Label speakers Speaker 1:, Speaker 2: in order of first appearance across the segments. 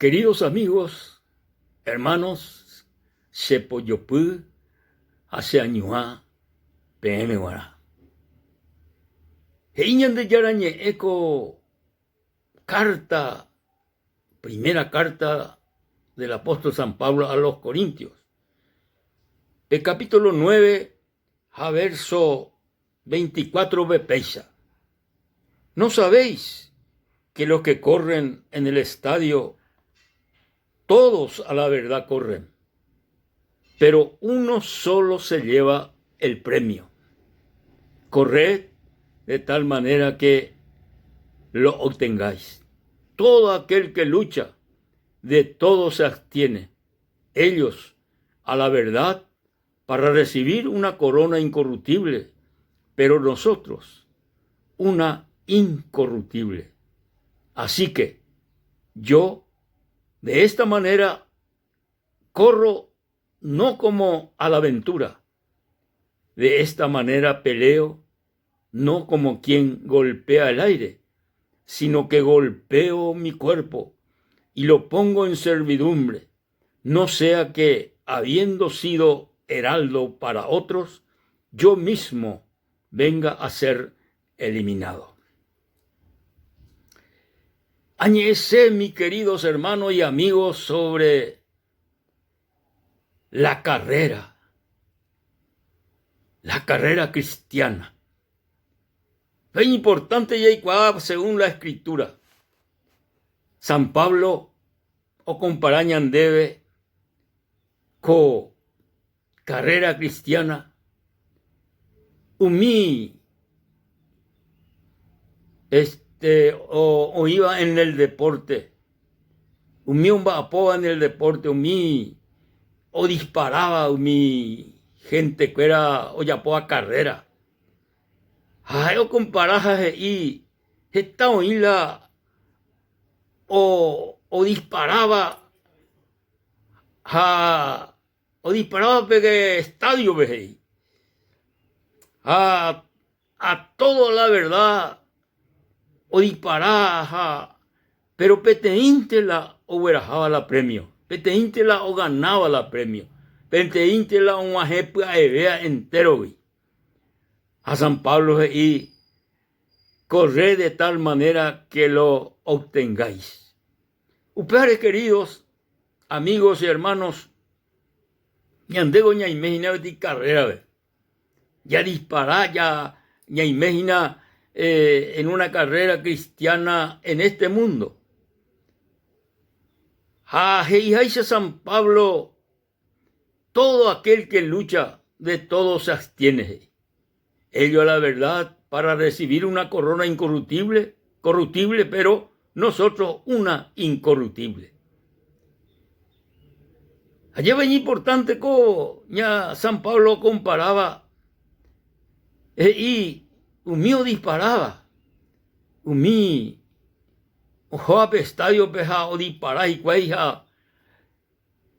Speaker 1: Queridos amigos, hermanos, Sepoyopú, Aseañuá, PM Guará. Heiñan de Yarañe eco carta, primera carta del apóstol San Pablo a los Corintios. El capítulo 9, a verso 24 bepeisa. ¿No sabéis que los que corren en el estadio, todos a la verdad corren, pero uno solo se lleva el premio? Corred de tal manera que lo obtengáis. Todo aquel que lucha, de todo se abstiene. Ellos a la verdad para recibir una corona incorruptible, pero nosotros una incorruptible. Así que yo de esta manera corro no como a la aventura. De esta manera peleo no como quien golpea el aire, sino que golpeo mi cuerpo y lo pongo en servidumbre, no sea que, habiendo sido heraldo para otros, yo mismo venga a ser eliminado. Añese, mis queridos hermanos y amigos, sobre la carrera cristiana. Es importante y según la Escritura. San Pablo o comparañan debe con carrera cristiana umí o iba en el deporte, umí un vapoa en el deporte, umí o disparaba umí gente que era o ya poa carrera. O comparaja y esta oíla o disparaba o disparaba pegue estadio veje a todo la verdad o disparaba, pero peteíntela o verajaba la premio, peteíntela o ganaba la premio, peteíntela un ajepua evea entero. A San Pablo y corred de tal manera que lo obtengáis. Ustedes, queridos amigos y hermanos, ñandego ña imagina de carrera, ya disparar, ya imagina en una carrera cristiana en este mundo. Dice San Pablo, todo aquel que lucha, de todo se abstiene. Ello a la verdad para recibir una corona incorruptible, pero nosotros una incorruptible. Allí es importante que ya San Pablo comparaba y mío disparaba, mí ojo estadio peja o disparar y cueja,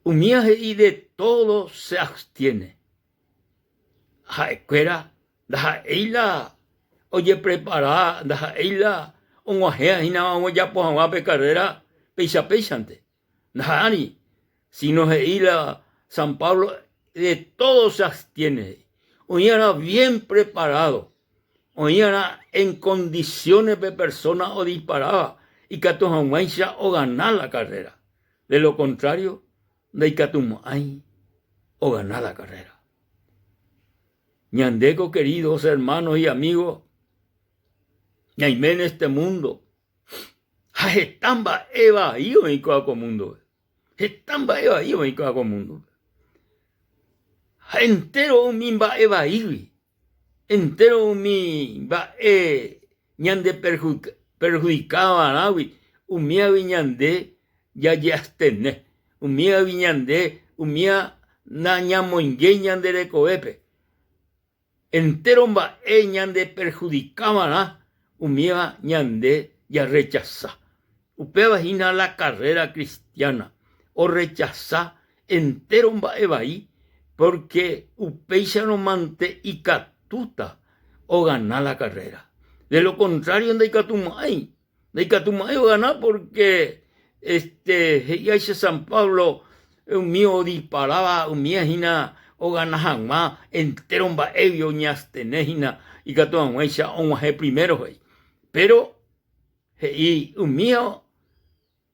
Speaker 1: umía y de todo se abstiene. Escuela da ella oye preparada, da ella un guajea y nada más ya pues a carrera peisante. Nani, si no es ella San Pablo de todo se abstiene. Hoy era bien preparado, hoy era en condiciones de persona o disparaba y catumaisha o ganar la carrera. De lo contrario, de catumay o ganar la carrera. Ñandeco, queridos hermanos y amigos, ñaime en este mundo, estamba evadido en cada mundo, estamba evadido en cada mundo, entero mi va evadido, entero mi va ñande perjudicaba navi, umía viñande ya estene, umía viñande, umía naña moingue ñande de coepe. Entero va ñande perjudicaba umía ñande ya rechaza. Upe vagina la carrera cristiana o rechaza entero va evaí porque upeisha no mante y catuta o ganar la carrera. De lo contrario, de Catumay o ganar porque ya dice San Pablo, un mío disparaba, un mío hina, o ganas más, entero un baebio, ñas tenejina, y que tú un primero, pero, y un mío,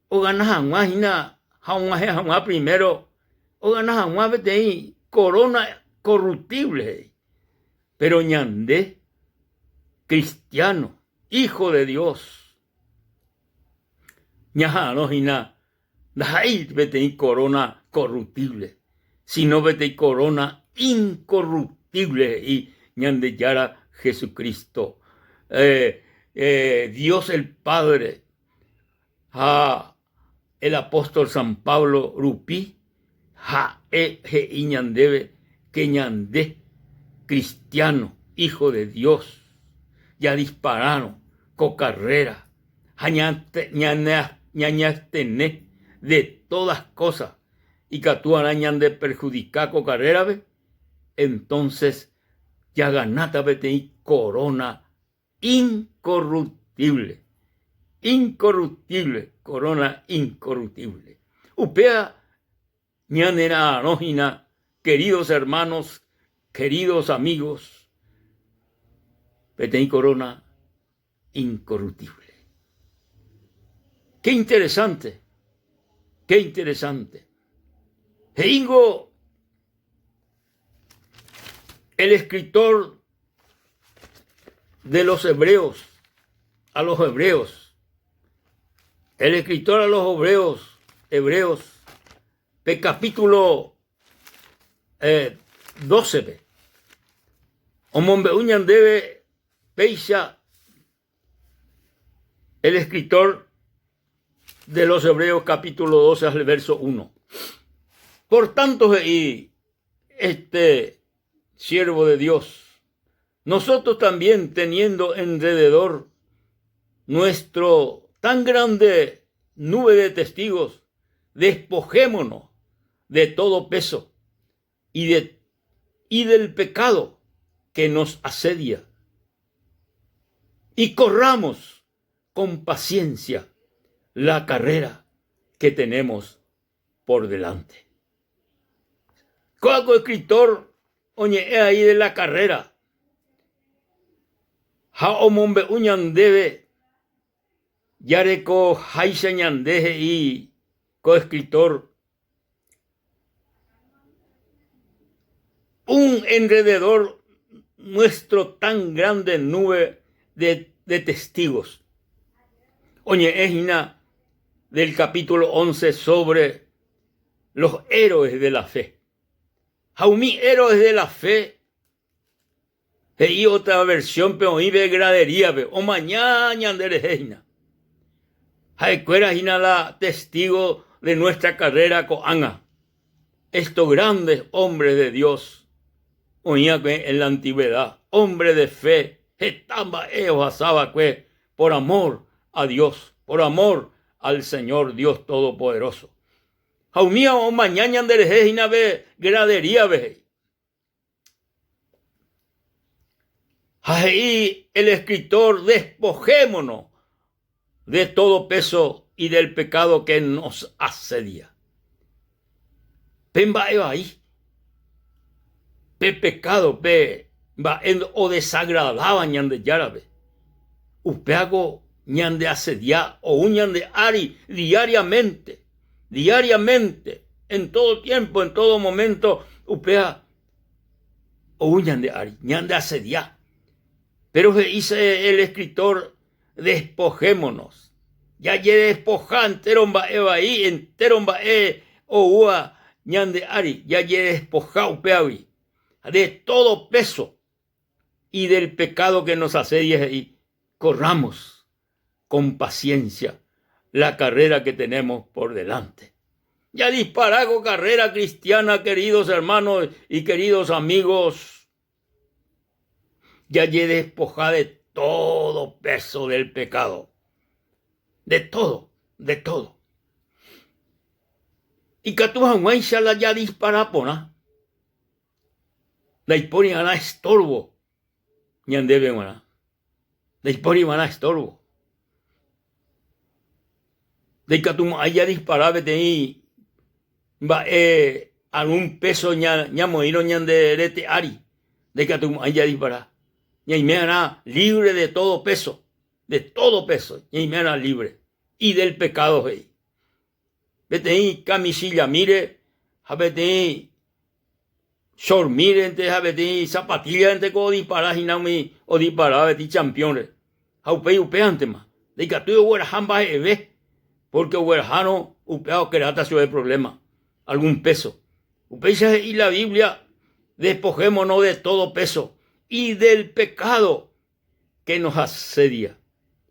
Speaker 1: o ganas más, hina, jamás primero, o ganas más, vete ahí, corona corruptible, pero ñandé, cristiano, hijo de Dios, ñaja no hina, ahí vete ahí corona corruptible, sino vete ahí corona incorruptible y ñande yara Jesucristo, Dios el Padre, el apóstol San Pablo Rupi, y ñandebe, que ñande, cristiano, hijo de Dios, ya dispararon, con carrera, ñañastené de todas cosas, y que tú arañan de perjudicar con carrera, ¿ve? Entonces, ya ganata vete corona incorruptible, corona incorruptible. Upea, ñanera anógina, queridos hermanos, queridos amigos, vete corona incorruptible. Qué interesante, qué interesante. Heingo, el escritor de los hebreos, a los hebreos, el escritor a los hebreos, de capítulo 12, Omombe uñan debe Peisha, el escritor de los Hebreos, capítulo 12, al verso 1. Por tanto, y siervo de Dios, nosotros también teniendo alrededor nuestro tan grande nube de testigos, despojémonos de todo peso y del pecado que nos asedia, y corramos con paciencia la carrera que tenemos por delante. Como escritor, oye, ahí de la carrera, Jaomombe uñan debe, yareko haiseñandeje y coescritor, un enrededor nuestro tan grande nube de testigos. Oye, es del capítulo 11 sobre los héroes de la fe. Jaumí, héroes de la fe. Y otra versión, pero hoy ve gradería, o mañana anderejina. Jaecuera hina la testigo de nuestra carrera coanga. Estos grandes hombres de Dios, oía en la antigüedad, hombre de fe, etamba asaba por amor a Dios, por amor al Señor Dios Todopoderoso. Jaumía o mañana anderejina ve gradería ve. Ahí el escritor, despojémonos de todo peso y del pecado que nos asedia. Pemba ahí. Pe pecado, pe va o desagradaba ñande yarabe. Upeago ñande asedia o ñande ari diariamente, en todo tiempo, en todo momento, upea o ñande ari, ñande asedia. Pero dice el escritor, despojémonos. Ya ye despoja enteromba ahí, enteromba o ua ñande ari, ya ye despoja upeavi de todo peso y del pecado que nos asedia y corramos con paciencia la carrera que tenemos por delante. Ya disparago carrera cristiana, queridos hermanos y queridos amigos. Ya ye despoja de todo peso del pecado. De todo. Y que tu la ya dispara pona. La hiporia gana estorbo. Ñandebe gana. La hiporia gana estorbo. De que tú haya disparado ahí, va algún peso ña moiro ñanderete ari, de que tú haya disparado. Y me hará libre de todo peso, y me hará libre. Y del pecado, hey. Vete ahí, camisilla, mire, vete ahí, short, mire, vete ahí, zapatilla, o disparar, y no me, o disparar, vete ahí, campeones. Haupei, upeante más. De que tú, huerajamba, porque huerajano, upeado, que rata su problema. Algún peso. Upeisa y la Biblia, despojémonos de todo peso y del pecado que nos asedia,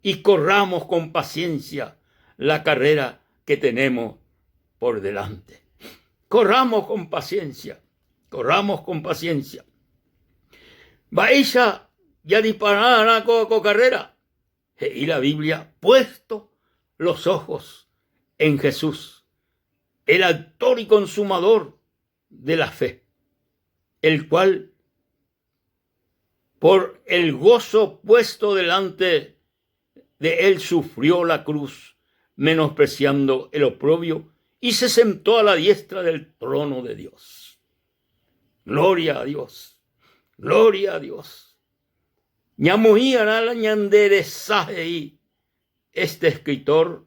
Speaker 1: y corramos con paciencia la carrera que tenemos por delante. Corramos con paciencia, corramos con paciencia. Vaisha ya disparará con carrera. Y la Biblia, puesto los ojos en Jesús, el autor y consumador de la fe, el cual por el gozo puesto delante de él sufrió la cruz, menospreciando el oprobio, y se sentó a la diestra del trono de Dios. Gloria a Dios, gloria a Dios. Ñamuíara la ñanderesaje y este escritor.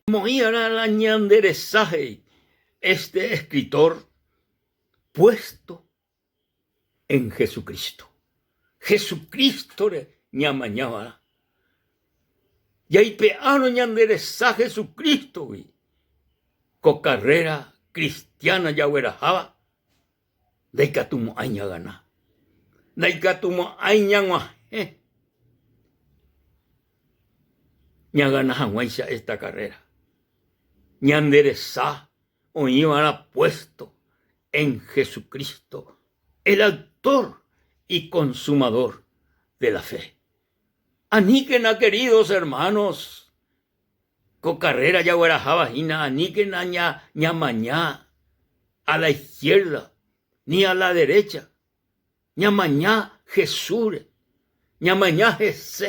Speaker 1: Ñamuíara la ñanderesaje este escritor puesto en Jesucristo. Jesucristo ñamañaba. Y ahí peano ñanderesa Jesucristo, con carrera cristiana ya huerajaba. De catumo aña gana. De catumo aña guaje. Ña gana janguaisa esta carrera. Ñanderesa o iban puesto en Jesucristo, el autor y consumador de la fe. Aníquena, queridos hermanos, con carrera ya huerajabajina, aníquena ña mañá a la izquierda, ni a la derecha, ña mañá Jesús, ña mañá Jesús,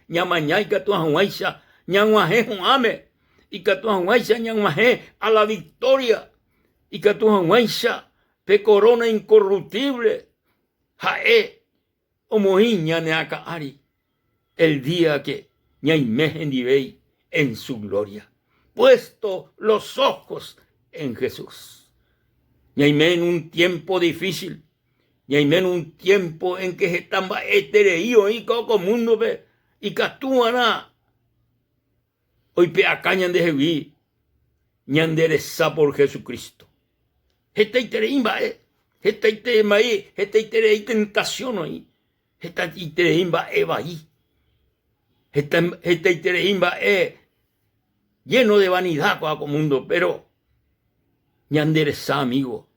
Speaker 1: ña mañá y catuajuaisa, ña guaje juame, y catuajuaisa ña guaje a la victoria, y catuajuaisa pe corona incorruptible, jae, omoiña neaca ari, el día que ñaimejen divei en su gloria, puesto los ojos en Jesús. Ñaime en un tiempo difícil, ñaime en un tiempo en que se están etereío y coco mundo ve, y catuana, hoy pe acañan de jeví, ñanderesa por Jesucristo. Esta itereimba esta iterei tentación hoy, esta itereimba eva ahí, esta itereimba lleno de vanidad coco mundo, pero ñanderesa, amigo,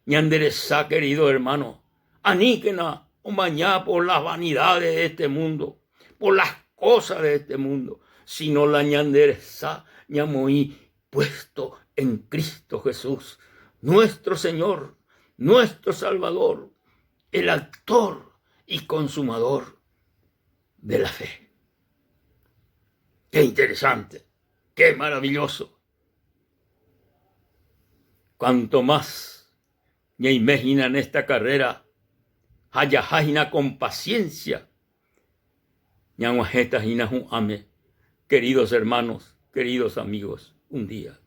Speaker 1: ñanderesa, querido hermano, aníquena o mañana por las vanidades de este mundo, por las cosas de este mundo, sino la ñanderesa, ñamoí, puesto en Cristo Jesús, nuestro Señor, nuestro Salvador, el autor y consumador de la fe. Qué interesante, qué maravilloso. Cuanto más me imaginan esta carrera, hayajajina con paciencia, ñanguajetajina ame, queridos hermanos, queridos amigos, un día.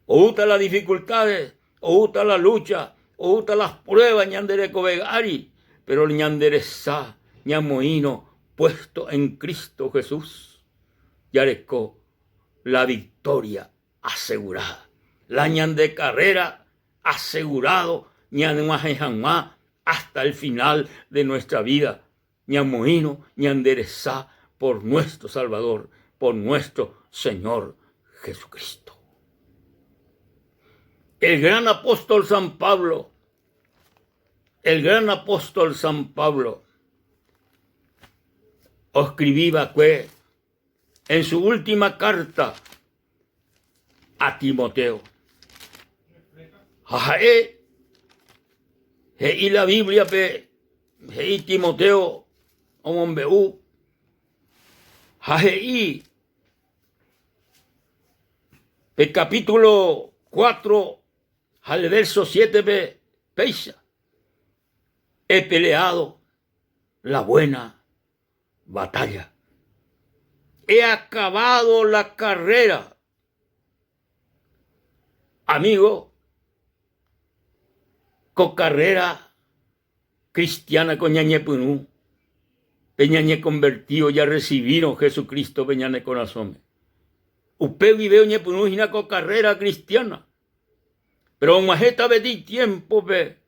Speaker 1: O uta las dificultades, o uta la lucha, o uta las pruebas, ñandereco vegari, pero ñanderesa, ñamoino, puesto en Cristo Jesús, yareco la victoria asegurada. La ñan de carrera asegurado, ñanguajejanguá, hasta el final de nuestra vida. Ñamoino, ñanderesa, por nuestro Salvador, por nuestro Señor Jesucristo. El gran apóstol San Pablo, escribía que en su última carta a Timoteo, y la Biblia, y Timoteo, omombeu, Jajei, el capítulo 4, al verso 7, peisa. He peleado la buena batalla. He acabado la carrera. Amigo, con carrera cristiana con ñañe punú. Peñañe convertido, ya recibieron Jesucristo, peñañe corazón. Usted vive ñe punú hina con carrera cristiana. Pero majeta bedí tiempo ve.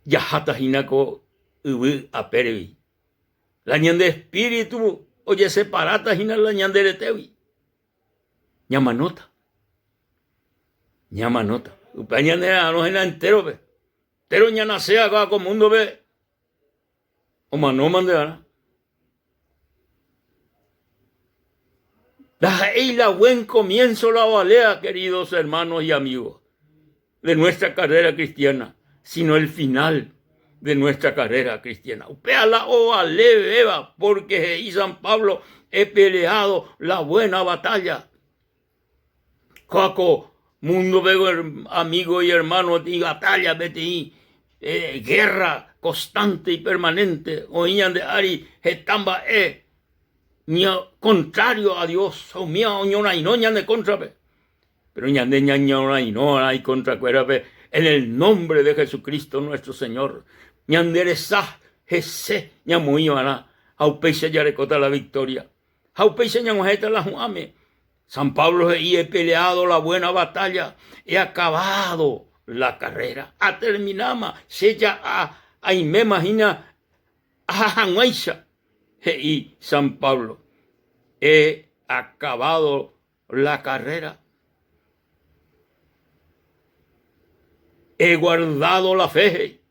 Speaker 1: Ya hata hina con ubu aperevi. La ñan de espíritu, oye separata hina la ñan de retevi. Ñamanota. Ñamanota. Upañan de no hina entero ve. Pero ñana sea acá con mundo ve. O manoman de ana. Y la buen comienzo la valea, queridos hermanos y amigos, de nuestra carrera cristiana, sino el final de nuestra carrera cristiana. Upéala o ale Eva, porque y San Pablo he peleado la buena batalla. Coaco, mundo veo amigo y hermano, y batalla, vete guerra constante y permanente. Oían de Ari, Getamba ni contrario a Dios, o mía oñona y no ñande contra pero ñande ñañona y no hay contra cuerape en el nombre de Jesucristo nuestro Señor. Ñanderesa Jesse ñamuyo ana aupeise yarecota la victoria. Aupeise ñamujeta la juame. San Pablo he peleado la buena batalla, he acabado la carrera, a terminama, sella a me imagina a Janguaisa. Y San Pablo, he acabado la carrera. He guardado la fe.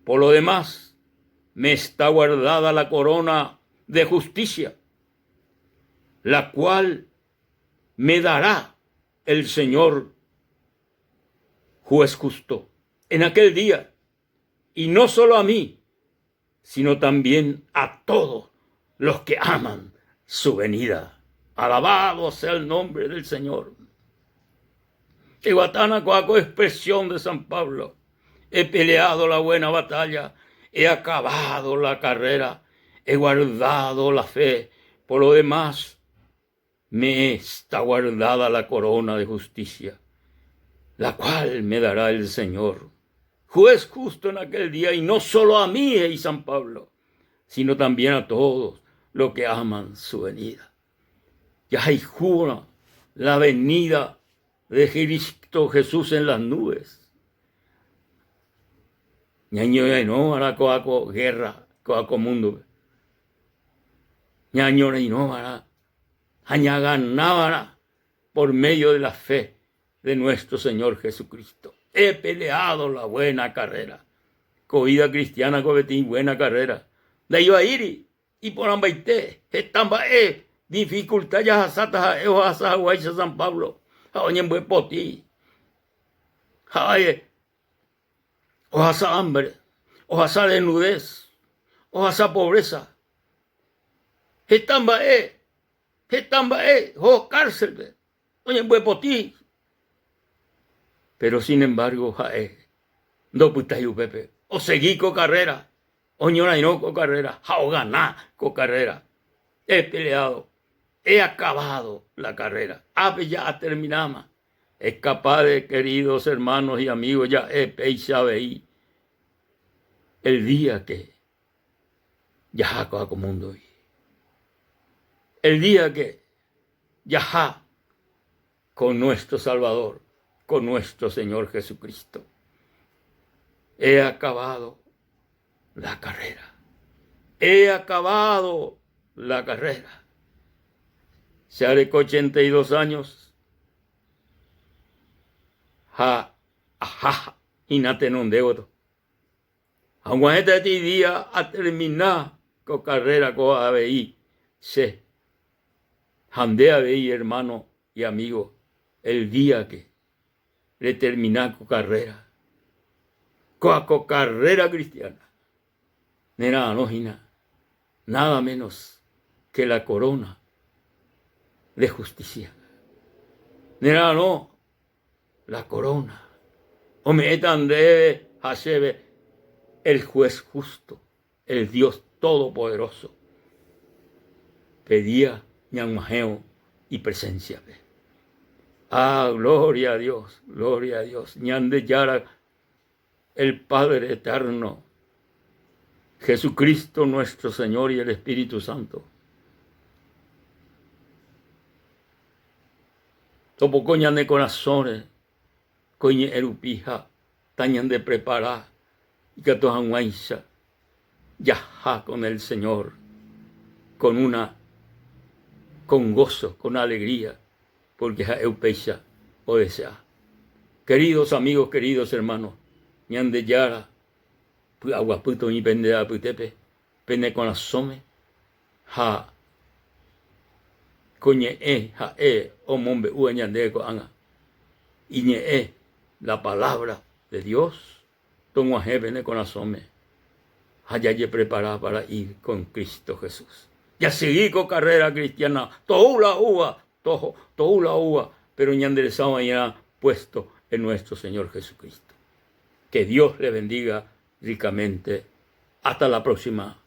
Speaker 1: Por lo demás, me está guardada la corona de justicia, la cual me dará el Señor juez justo en aquel día. Y no solo a mí, sino también a todos los que aman su venida. Alabado sea el nombre del Señor. Iguatana coaco expresión de San Pablo. He peleado la buena batalla, he acabado la carrera, he guardado la fe. Por lo demás, me está guardada la corona de justicia, la cual me dará el Señor, juez justo en aquel día, y no solo a mí, y San Pablo, sino también a todos los que aman su venida. Ya hay jura la venida de Cristo Jesús en las nubes. Ñaño no hará coaco guerra, coaco mundo. Ñaño no hará, añaganávara por medio de la fe de nuestro Señor Jesucristo. He peleado la buena carrera. Covida cristiana, covetí, buena carrera. De iba a ir y por ambaité, estamba dificultad ya hasata o hasahuaysa San Pablo. Oñen buen poti. Ay, o hasa hambre, o hasa desnudez, o hasa pobreza. Estamba o cárcel. Oñen buen poti. Pero sin embargo, no putayu pepe, o seguí con carrera, o ñora y no con carrera, o ganá con carrera. He peleado, he acabado la carrera, ya terminamos. Es capaz de, queridos hermanos y amigos, ya veí el día que ya como mundo. El día que ya con nuestro Salvador, con nuestro Señor Jesucristo. He acabado la carrera. He acabado la carrera. Se haré 82 años. Inate non deudo. Aunque este día a terminar con carrera con ABI. Se. Handé ABI, hermano y amigo, el día que le terminar con carrera. coaco carrera cristiana. Nera anógina, nada menos que la corona de justicia. Nera no, la corona. O me etan de Hasebe, el juez justo, el Dios todopoderoso. Pedía ñamajeo y presencia. Ah, gloria a Dios, gloria a Dios. Ñande Yara, el Padre eterno, Jesucristo nuestro Señor y el Espíritu Santo. Topo coñan de corazones, coñe erupija, tañan de preparar, y que tojan guaisa, yaja con el Señor, con gozo, con alegría, porque ja eupecha o desea. Queridos amigos, queridos hermanos, ñan de Yara, aguaputo y pende a putepe, pende con asome, ja, coñe ja o mombe uañande con anga, y ñe la palabra de Dios, tomo a pende con asome, allá ya preparada para ir con Cristo Jesús. Ya seguí con carrera cristiana, todo la uva, pero ña enderezado ya puesto en nuestro Señor Jesucristo. Que Dios le bendiga ricamente. Hasta la próxima.